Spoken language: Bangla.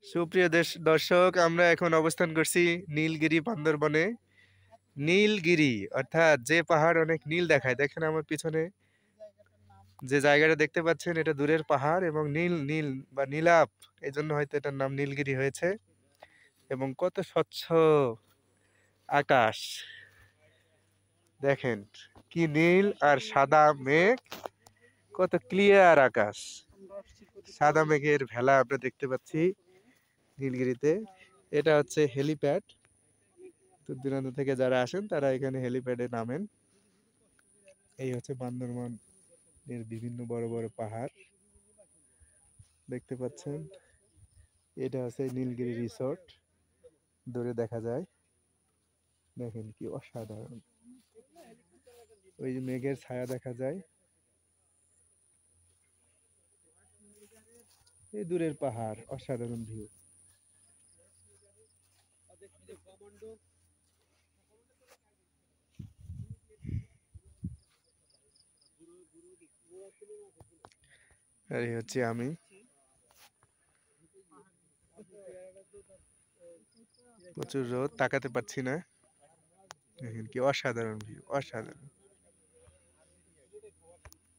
সুপ্রিয় দর্শক, আমরা এখন অবস্থান করছি নীলগিরি বান্দরবনে। নীলগিরি অর্থাৎ যে পাহাড় অনেক নীল দেখায়। দেখেন আমার পিছনে যে জায়গাটা দেখতে পাচ্ছেন, এটা দূরের পাহাড় এবং নীল নীল বা নীলাপ, এই জন্য হয়তো এটার নাম নীলগিরি হয়েছে। এবং কত স্বচ্ছ আকাশ দেখেন, কি নীল আর সাদা মেঘ, কত ক্লিয়ার আকাশ। সাদা মেঘের ভেলা আমরা দেখতে পাচ্ছি নীলগিরিতে। এটা হচ্ছে হেলিপ্যাড। দূর দূরান্ত থেকে যারা আসেন তারা এখানে হেলিপ্যাডে নামেন। এই হচ্ছে বান্দরবান এর বিভিন্ন বড় বড় পাহাড় দেখতে পাচ্ছেন। এটা হচ্ছে নীলগিরি রিসোর্ট, দূরে দেখা যায়। দেখেন কি অসাধারণ, ওই যে মেঘের ছায়া দেখা যায়, এই দূরের পাহাড়, অসাধারণ ভিউ। আর এই হচ্ছে আমি। প্রচুর রোদ, তাকাতে পারছি না। দেখেন কি অসাধারণ ভিউ, অসাধারণ।